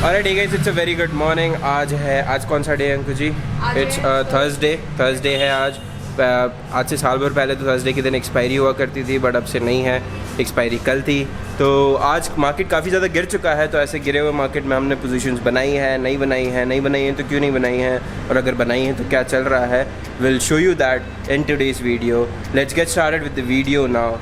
अरे ठीक है, it's a very good morning. आज कौन सा डे है अंकु जी? इट्स थर्सडे है आज। आज से साल भर पहले तो थर्सडे के दिन एक्सपायरी हुआ करती थी, बट अब से नहीं है, एक्सपायरी कल थी। तो आज मार्केट काफ़ी ज़्यादा गिर चुका है। तो ऐसे गिरे हुए मार्केट में हमने पोजीशंस बनाई है, नहीं बनाई है तो क्यों नहीं बनाई है, और अगर बनाई है तो क्या चल रहा है। Will show you that in today's video. Let's get started with the video now.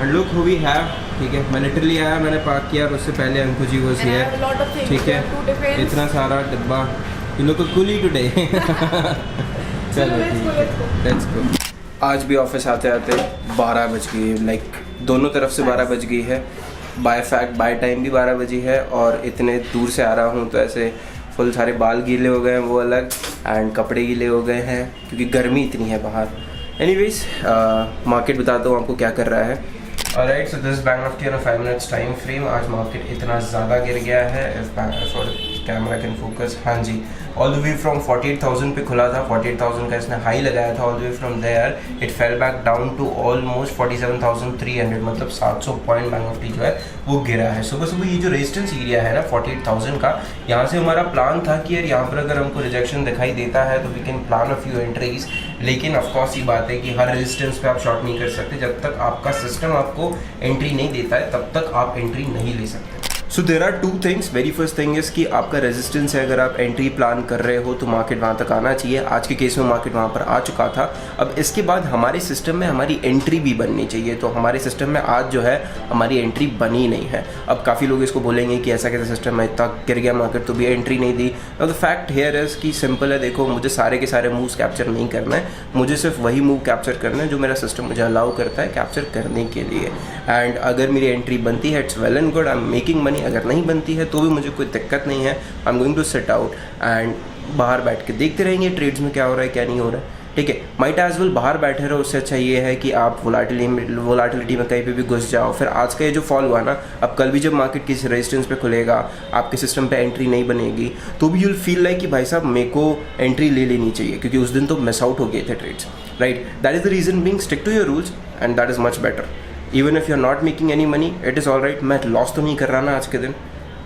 Look who we have, ठीक है। मैं लिटरली आया, मैंने पार्क किया, उससे पहले अंकु जी वाज हियर, ठीक है। इतना सारा डिब्बा, यू लुक कूली टुडे। चलो ठीक है, लेट्स गो। आज भी ऑफिस आते आते 12 बज गई है, लाइक दोनों तरफ से 12 बज गई है। बाय फैक्ट बाय टाइम भी 12 बजी है, और इतने दूर से आ रहा हूँ तो ऐसे फुल सारे बाल गीले हो गए हैं, वो अलग, एंड कपड़े गीले हो गए हैं क्योंकि गर्मी इतनी है बाहर। एनीवेज मार्केट बताता हूँ आपको क्या कर रहा है। Alright, so this is Bank Nifty on a 5 minutes time frame। आज मार्केट इतना ज़्यादा गिर गया है, if कैमरा कैन फोकस, हाँ जी, ऑल द वे फ्रॉम 48,000 पे खुला था, 48,000 का इसने हाई लगाया था। All the way from there it fell back down to almost 47,300, मतलब 700 पॉइंट बैंक निफ्टी जो है वो गिरा है। सुबह सुबह ये जो रेजिस्टेंस एरिया है ना 48,000 का, यहाँ से हमारा प्लान था कि यार यहाँ पर अगर हमको रिजेक्शन दिखाई देता है तो we can plan a few entries. लेकिन ऑफकोर्स ये बात है कि हर रेजिस्टेंस पे आप शॉर्ट नहीं कर सकते। जब तक आपका सिस्टम आपको एंट्री नहीं देता है तब तक आप एंट्री नहीं ले सकते। So there are two things. Very first thing is कि आपका रेजिस्टेंस है, अगर आप एंट्री प्लान कर रहे हो तो मार्केट वहाँ तक आना चाहिए। आज के केस में मार्केट वहाँ पर आ चुका था। अब इसके बाद हमारे सिस्टम में हमारी एंट्री भी बननी चाहिए, तो हमारे सिस्टम में आज जो है हमारी एंट्री बनी नहीं है। अब काफ़ी लोग इसको बोलेंगे कि ऐसा कैसा सिस्टम है, इतना गिर गया मार्केट तो भी एंट्री नहीं दी। द फैक्ट हेयर इज कि सिंपल है, देखो मुझे सारे के सारे मूव्स कैप्चर नहीं करना है, मुझे सिर्फ वही मूव कैप्चर करना है जो मेरा सिस्टम मुझे अलाउ करता है कैप्चर करने के लिए। एंड अगर मेरी एंट्री बनती है it's well and good, I am making money. अगर नहीं बनती है तो भी मुझे कोई दिक्कत नहीं है, I am going to sit out and बाहर बैठ के देखते रहेंगे ट्रेड्स में क्या हो रहा है क्या नहीं हो रहा है, ठीक है। माइट एज वेल बाहर बैठे रहो, उससे अच्छा ये है कि आप वोलाटिलिटी में कहीं पे भी घुस जाओ। फिर आज का ये जो फॉल हुआ ना, अब कल भी जब मार्केट किसी रेजिस्टेंस पे खुलेगा, आपके सिस्टम पे एंट्री नहीं बनेगी, तो भी यूल फील लाइक कि भाई साहब मेरे को एंट्री ले लेनी चाहिए, क्योंकि उस दिन तो मिस आउट हो गए थे trades, right. That is the reason being stick to your rules and that is much better. Even if you are not making any money it is all right. मैं लॉस तो नहीं कर रहा ना आज के दिन,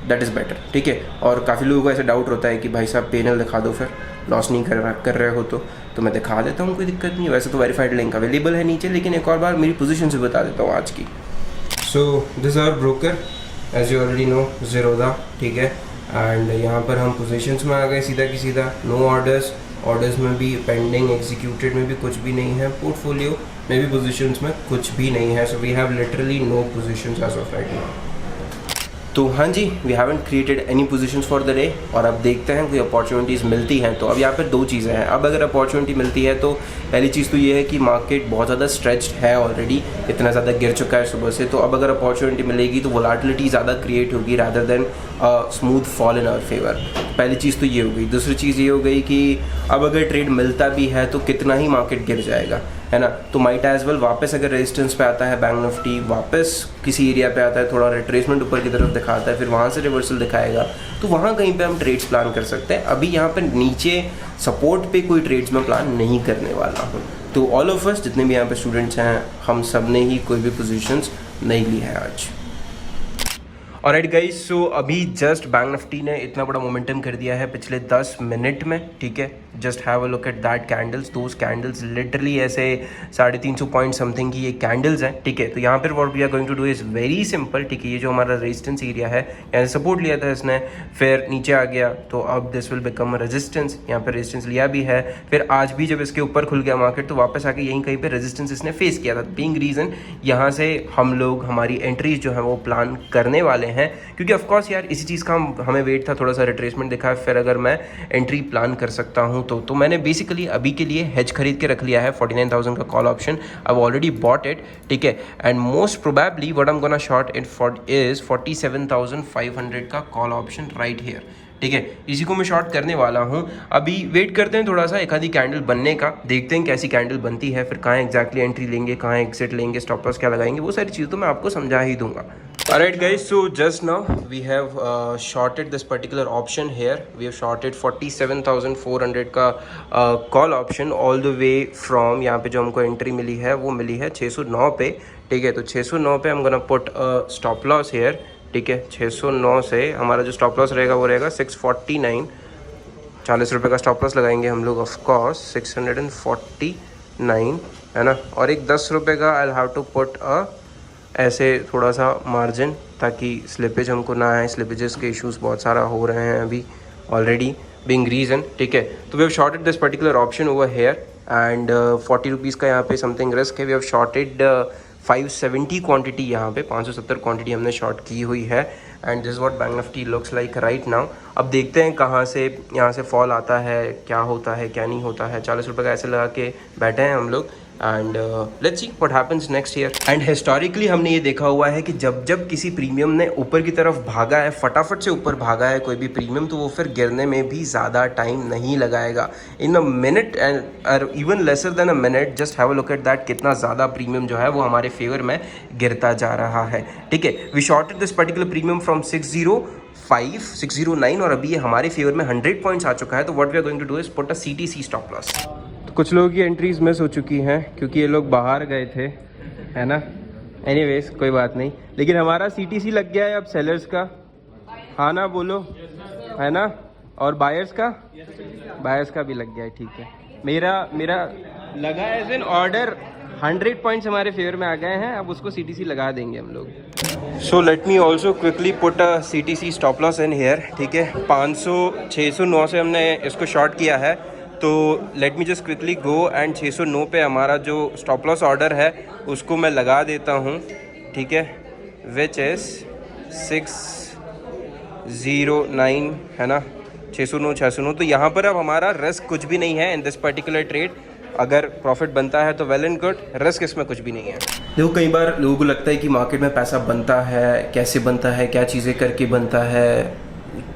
दैट इज़ बेटर, ठीक है। और काफ़ी लोगों को ऐसा डाउट होता है कि भाई साहब पेनल दिखा दो, फिर लॉस नहीं कर रहे हो तो मैं दिखा देता हूँ, कोई दिक्कत नहीं। वैसे तो वेरीफाइड लिंक अवेलेबल है नीचे, लेकिन एक और बार मेरी पोजीशन से बता देता हूँ आज की। So this our broker, as you already know, Zerodha, ठीक है। एंड यहाँ पर हम पोजीशंस में आ गए सीधा की सीधा। नो ऑर्डर्स में भी, पेंडिंग एग्जीक्यूटेड में भी कुछ भी नहीं है, पोर्टफोलियो में भी पोजीशंस में कुछ भी नहीं है। So we have literally no positions as of right now. तो हाँ जी, we haven't created any positions for the day. और अब देखते हैं कोई अपॉर्चुनिटीज़ मिलती हैं तो। अब यहाँ पर दो चीज़ें हैं। अब अगर अपॉर्चुनिटी मिलती है तो पहली चीज़ तो ये है कि मार्केट बहुत ज़्यादा स्ट्रेच्ड है ऑलरेडी, इतना ज़्यादा गिर चुका है सुबह से। तो अब अगर अपॉर्चुनिटी मिलेगी तो वोलाटिलिटी ज़्यादा क्रिएट होगी rather than smooth fall in our favour. पहली चीज़ तो ये हो गई। दूसरी चीज़ ये हो गई कि अब अगर ट्रेड मिलता भी है तो कितना ही मार्केट गिर जाएगा, है ना। तो माइट एज वेल वापस अगर रेजिस्टेंस पे आता है बैंक निफ्टी, वापस किसी एरिया पे आता है, थोड़ा रिट्रेसमेंट ऊपर की तरफ दिखाता है, फिर वहाँ से रिवर्सल दिखाएगा, तो वहाँ कहीं पे हम ट्रेड्स प्लान कर सकते हैं। अभी यहाँ पे नीचे सपोर्ट पे कोई ट्रेड्स में प्लान नहीं करने वाला हूँ। तो ऑल ऑफ अस जितने भी यहाँ पे स्टूडेंट्स हैं, हम सब ने ही कोई भी पोजीशंस नहीं ली है आज। ऑलराइट गाइस, सो अभी जस्ट बैंक निफ्टी ने इतना बड़ा मोमेंटम कर दिया है पिछले 10 मिनट में, ठीक है। Just have a look at that candles, those candles literally ऐसे 350 पॉइंट समथिंग की ये कैंडल्स हैं, ठीक है। तो यहाँ पर what we are going to do is very simple, ठीक है। ये जो हमारा रेजिस्टेंस एरिया है, यहाँ से सपोर्ट लिया था इसने, फिर नीचे आ गया, तो अब दिस विल बिकम रेजिस्टेंस। यहाँ पर रेजिस्टेंस लिया भी है, फिर आज भी जब इसके ऊपर खुल गया मार्केट तो वापस आके यहीं कहीं पर रेजिस्टेंस इसने फेस किया था। बीइंग रीज़न यहाँ से हम लोग हमारी एंट्रीज जो है वो प्लान करने वाले हैं, क्योंकि ऑफकोर्स यार इसी चीज़ का हमें वेट था, थोड़ा सा रिट्रेसमेंट दिखा है, फिर अगर मैं एंट्री प्लान कर सकता हूँ तो मैंने बेसिकली अभी के लिए हेज खरीद के रख लिया है 49,000 का call option. I already bought it, ठीक है। And most probably what I am gonna short it for is 47,500 का कॉल ऑप्शन राइट हियर, ठीक है। इसी को मैं शॉर्ट करने वाला हूँ। अभी वेट करते हैं थोड़ा सा एक आधी कैंडल बनने का, देखते हैं कैसी कैंडल बनती है, फिर कहाँ एग्जैक्टली एंट्री लेंगे, कहाँ एग्जिट लेंगे, स्टॉप लॉस क्या लगाएंगे, वो सारी चीज़ तो मैं आपको समझा ही दूंगा। Alright guys, so just now we have shorted this particular option here. We have shorted 47,400 का call option all the way from यहाँ पे जो हमको एंट्री मिली है वो मिली है 609 पे, ठीक है। तो 609 पे हम gonna put stop loss here, ठीक है। 609 से हमारा जो स्टॉप लॉस रहेगा वो रहेगा 649, 40 रुपये का स्टॉप लॉस लगाएंगे हम लोग ऑफ कोर्स 649, है ना। और एक 10 रुपये का आई हैव टू पुट ऐसे थोड़ा सा मार्जिन, ताकि स्लिपेज हमको ना आए। स्लिपेजेस के इश्यूज़ बहुत सारा हो रहे हैं अभी ऑलरेडी बिंग रीज़न, ठीक है। तो we have shorted this particular option over here and 40 rupees का यहाँ पे समथिंग रिस्क है। वी हैव शॉर्टेड 570 क्वांटिटी, यहाँ पे 570 क्वांटिटी हमने शॉर्ट की हुई है and this what bank Nifty looks like right now. अब देखते हैं कहाँ से यहाँ से फॉल आता है, क्या होता है क्या नहीं होता है। 40 रुपये का ऐसे लगा के बैठे हैं हम लोग and let's see what happens next year. And historically हमने ये देखा हुआ है कि जब जब किसी प्रीमियम ने ऊपर की तरफ भागा है, फटाफट से ऊपर भागा है कोई भी प्रीमियम, तो वो फिर गिरने में भी ज़्यादा टाइम नहीं लगाएगा। In a minute and even lesser than a minute, just have a look at that, कितना ज़्यादा प्रीमियम जो है वो हमारे फेवर में गिरता जा रहा है, ठीक है। We shorted this particular premium from 605, 609 और अभी ये हमारे फेवर में 100 पॉइंट्स आ चुका है। तो what we are going to do is put a CTC stop loss. तो कुछ लोगों की एंट्रीज मिस हो चुकी हैं क्योंकि ये लोग बाहर गए थे, है ना। एनीवेज कोई बात नहीं, लेकिन हमारा CTC लग गया है अब सेलर्स का, हाँ ना बोलो, है ना। और बायर्स का भी लग गया है, ठीक है। मेरा लगा एज एन ऑर्डर 100 पॉइंट्स हमारे फेवर में आ गए हैं, अब उसको CTC लगा देंगे हम लोग। So let me also quickly put a CTC stop loss in here, ठीक है। 609 से हमने इसको शॉर्ट किया है, तो let me just quickly go and 609 पे हमारा जो स्टॉप लॉस ऑर्डर है उसको मैं लगा देता हूँ, ठीक है, विच इज़ 609, है ना। 609। तो यहाँ पर अब हमारा रिस्क कुछ भी नहीं है इन दिस पर्टिकुलर ट्रेड। अगर प्रॉफिट बनता है तो वेल एंड गुड, रिस्क इसमें कुछ भी नहीं है। देखो कई बार लोगों को लगता है कि मार्केट में पैसा बनता है, कैसे बनता है, क्या चीज़ें करके बनता है।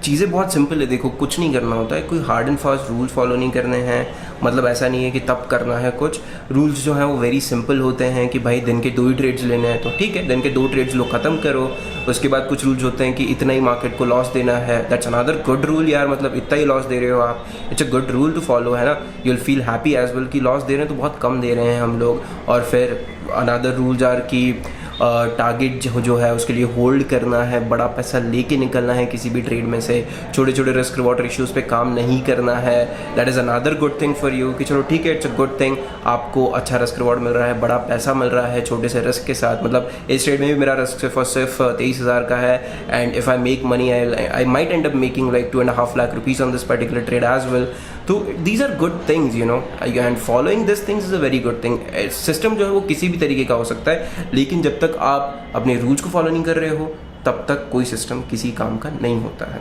चीज़ें बहुत सिंपल है, देखो कुछ नहीं करना होता है, कोई hard and fast rules follow नहीं करने हैं। मतलब ऐसा नहीं है कि तब करना है कुछ। रूल्स जो हैं वो वेरी सिंपल होते हैं कि भाई दिन के 2 ही ट्रेड्स लेने हैं, तो ठीक है दिन के 2 ट्रेड्स लो ख़त्म करो। उसके बाद कुछ रूल्स होते हैं कि इतना ही मार्केट को लॉस देना है, दैट्स अनदर गुड रूल यार, मतलब इतना ही लॉस दे रहे हो आप, it's a good rule to follow, है ना। You will feel happy as well कि लॉस दे रहे हैं तो बहुत कम दे रहे हैं हम लोग। और फिर अनदर रूल्स आर कि टारगेट जो है उसके लिए होल्ड करना है, बड़ा पैसा लेके निकलना है किसी भी ट्रेड में से, छोटे छोटे रिस्क रिवॉर्ड रेशियोज पे काम नहीं करना है। That is another good thing for you कि चलो ठीक है, इट्स अ गुड थिंग, आपको अच्छा रिस्क रिवॉर्ड मिल रहा है, बड़ा पैसा मिल रहा है छोटे से रिस्क के साथ। मतलब इस ट्रेड में भी मेरा रिस्क सिर्फ 23,000 का है and if I make money I might end up making like 2.5 lakh rupees on this particular trade as well. तो these are good things, you know, and following this things is a very good thing. System जो है वो किसी भी तरीके का हो सकता है, लेकिन जब तक आप अपने रूल्स को फॉलो नहीं कर रहे हो तब तक कोई सिस्टम किसी काम का नहीं होता है,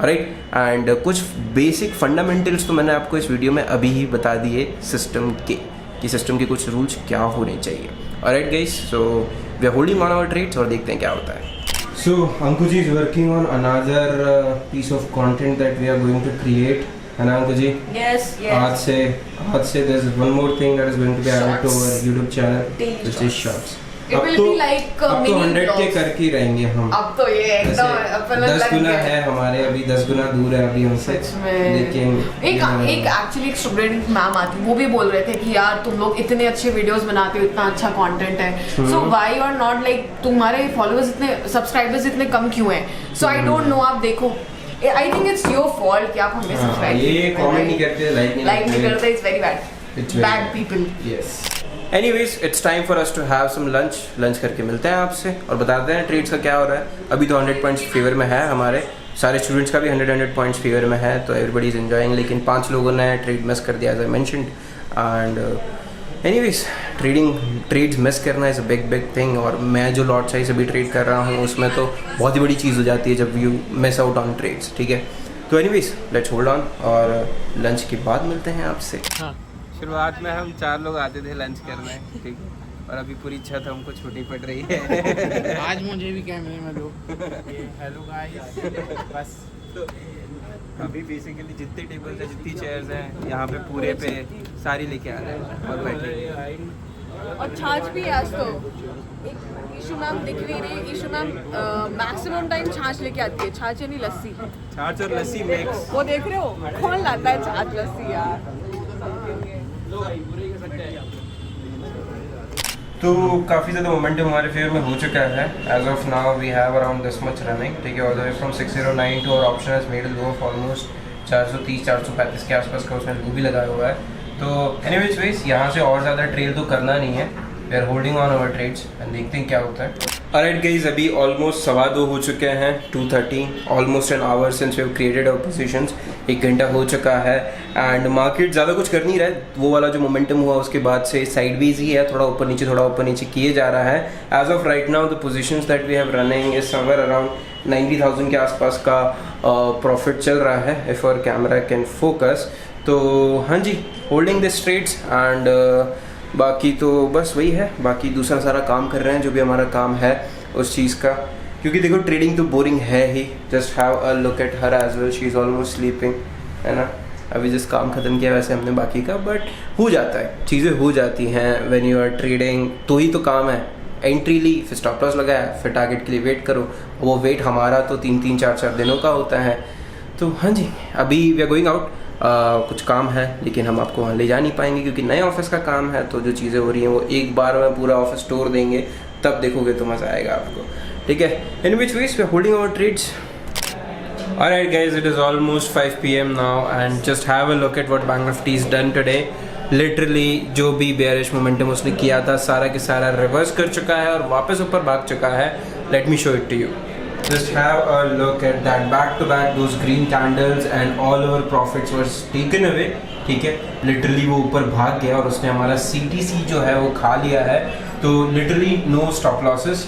राइट। एंड कुछ बेसिक फंडामेंटल्स तो मैंने आपको इस वीडियो में अभी ही बता दिए सिस्टम के, कि सिस्टम के कुछ रूल्स क्या होने चाहिए। Alright guys, so we are holding on our trades और देखते हैं क्या होता है। So Ankur ji is working on another piece of content that we are going to create, है ना अंकुर जी? Yes yes. आज से there is one more thing that is going to be added to our YouTube channel, which is shorts. अब तो 100 के करके रहेंगे हम। अब तो ये एकदम 10 गुना है हमारे, अभी 10 गुना दूर है अभी हमसे, लेकिन एक एक्चुअली एक स्टूडेंट मैम आती, वो भी बोल रहे थे कि यार तुम लोग इतने अच्छे वीडियोस बनाते हो, इतना अच्छा कंटेंट है, सो व्हाई और नॉट लाइक तुम्हारे फॉलोअर्स इतने, सब्सक्राइबर्स इतने कम क्यों हैं? सो आई डोंट नो, आप देखो, I think it's your fault कि आप हमें सब्सक्राइब, ये कमेंट नहीं करते, लाइक नहीं करते, it's very bad people. Yes. Anyways, it's time for us to have some lunch. Lunch करके मिलते हैं आपसे और बताते हैं ट्रेड्स का क्या हो रहा है। अभी तो 100 पॉइंट्स फेवर में है, हमारे सारे स्टूडेंट्स का भी 100 पॉइंट्स फेवर में है, तो एवरीबडी इज एंजॉइंग। लेकिन 5 लोगों ने ट्रेड मिस कर दिया as I mentioned. And anyways, trades miss करना इज़ अ बिग थिंग। और मैं जो लॉट साइज अभी ट्रेड कर रहा हूँ उसमें तो बहुत ही बड़ी चीज़ हो जाती है जब you miss out on trades, ठीक है। तो एनीवेज लेट्स होल्ड ऑन और लंच के बाद मिलते हैं आपसे। हाँ, शुरुआत में हम 4 लोग आते थे लंच करने, ठीक है, और अभी पूरी छत हमको छोटी पड़ रही है। आज मुझे भी कैमरे में दो। हेलो गाइस, बस अभी बेसिकली जितने टेबल्स हैं, जितनी चेयर्स हैं यहाँ पे पूरे पे सारी लेके आ रहे हैं और बैठे। और छाछ भी है आज तो। ईशु मैम दिख नहीं रही। ईशु मैम मैक्सिमम टाइम छाछ लेके आती है, छाछ यानी लस्सी। छाछ और लस्सी मिक्स। वो देख रहे हो कौन लाता है छाछ लस्सी यार। तो काफ़ी ज़्यादा मोमेंटम हमारे फेवर में हो चुका है। As of now we have around this much running, ठीक है। All the way from 609 to और option has made low of almost 430 435 के आसपास का उसने लो भी लगाया हुआ है। तो एनीवेज वेज यहाँ से और ज़्यादा ट्रेल तो करना नहीं है। We are holding on our trades and देखते हैं क्या होता है। ऑलराइट गाइस, अभी ऑलमोस्ट 2:15 हो चुके हैं, 2:30, almost an hour since we have created our positions. 1 घंटा हो चुका है एंड मार्केट ज़्यादा कुछ कर नहीं रहा है। वो वाला जो मोमेंटम हुआ उसके बाद से साइडवेज ही है, थोड़ा ऊपर नीचे किए जा रहा है। As of right now the positions that we have running is somewhere around 90,000 के आसपास का प्रॉफिट चल रहा है, if our camera can focus. तो हाँ जी, होल्डिंग दिस ट्रेड्स एंड बाकी तो बस वही है। बाकी दूसरा सारा काम कर रहे हैं जो भी हमारा काम है उस चीज़ का, क्योंकि देखो ट्रेडिंग तो बोरिंग है ही। Just have a look at her as well, she is almost sleeping, है ना। अभी जिस काम ख़त्म किया वैसे हमने बाकी का, बट हो जाता है, चीज़ें हो जाती हैं व्हेन यू आर ट्रेडिंग। तो ही तो काम है, एंट्री ली, फिर स्टॉप लॉस लगाया, फिर टारगेट के लिए वेट करो। वो वेट हमारा तो 3-3, 4-4 दिनों का होता है। तो हाँ जी, अभी वी आर गोइंग आउट। कुछ काम है लेकिन हम आपको वहाँ ले जा नहीं पाएंगे क्योंकि नए ऑफिस का काम है। तो जो चीज़ें हो रही हैं वो एक बार में पूरा ऑफिस टूर देंगे, तब देखोगे तो मज़ा आएगा आपको, ठीक है। In which ways we are holding our trades. Alright guys, it is almost 5 PM now and just have a look at what Bank Nifty has done today. Literally जो भी bearish momentum उसने किया था सारा के सारा रिवर्स कर चुका है और वापस ऊपर भाग चुका है। Let me show it to you. Just have a look at that, back to back those green candles and all our profits were taken away, ठीक है। Literally वो ऊपर भाग गया और उसने हमारा CTC जो है वो खा लिया है। तो literally no stop losses,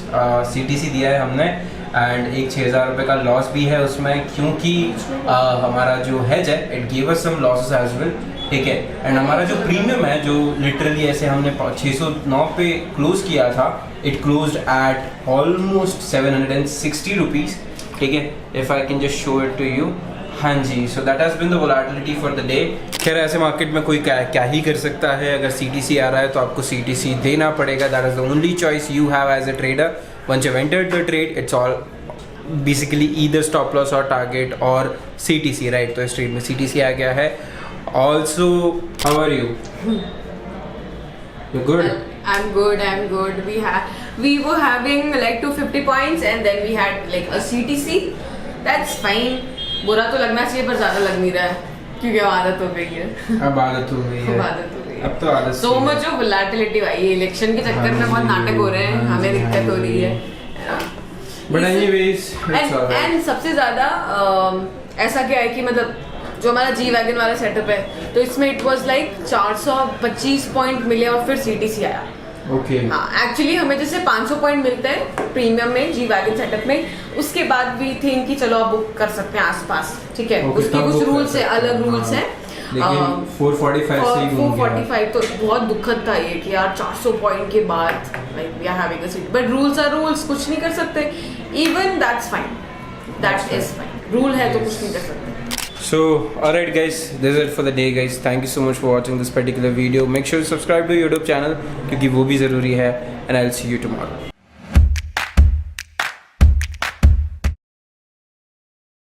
CTC दिया है हमने एंड एक 6,000 रुपये का लॉस भी है उसमें, क्योंकि हमारा जो हेज है it give us some losses as well, ठीक है। एंड हमारा जो प्रीमियम है जो लिटरली ऐसे हमने 609 पे क्लोज किया था, it closed at almost 760 rupees, ठीक है। If I can just show it to you, हाँ जी। So that has been the volatility for the day. खैर ऐसे मार्केट में कोई क्या ही कर सकता है। अगर CTC आ रहा है तो आपको CTC देना पड़ेगा। That is the only choice you have as a trader. Once you've entered the trade, it's all basically either stop loss or target or CTC, right? तो इस ट्रेड में CTC आ गया है। Also, how are you? You're good? I'm good. We were having like 250 points and then we had like a CTC. That's fine. बुरा तो लगना चाहिए पर ज़्यादा लग नहीं रहा है क्योंकि आदत हो गई है। अब आदत हो गई है। अब तो आदत। So much of volatility भाई, इलेक्शन के चक्कर में बहुत नाटक हो रहे हैं, हमें दिक्कत हो रही है। But anyways, it's all right. And सबसे ज़्यादा ऐसा क्या है कि मतलब जो हमारा जी वैगन वाला सेटअप है तो इसमें इट वाज लाइक 425 पॉइंट मिले और फिर CTC आया। ओके। हाँ, एक्चुअली हमें जैसे 500 पॉइंट मिलते हैं प्रीमियम में जी वैगन सेटअप में, उसके बाद भी थिंक कि चलो आप बुक कर सकते हैं आसपास, ठीक है। उसके कुछ रूल्स है, अलग रूल्स हैं। लेकिन 445 से ही घूम गया। 445 तो बहुत दुखद था ये कि यार 400 पॉइंट के बाद like we are having a seat, but rules are rules, कुछ नहीं कर सकते। Even that's fine, that is fine, rule है तो कुछ नहीं कर सकते। So, alright guys, this is it for the day guys. Thank you so much for watching this particular video. Make sure to subscribe to YouTube channel क्योंकि वो भी ज़रूरी है, and I'll see you tomorrow.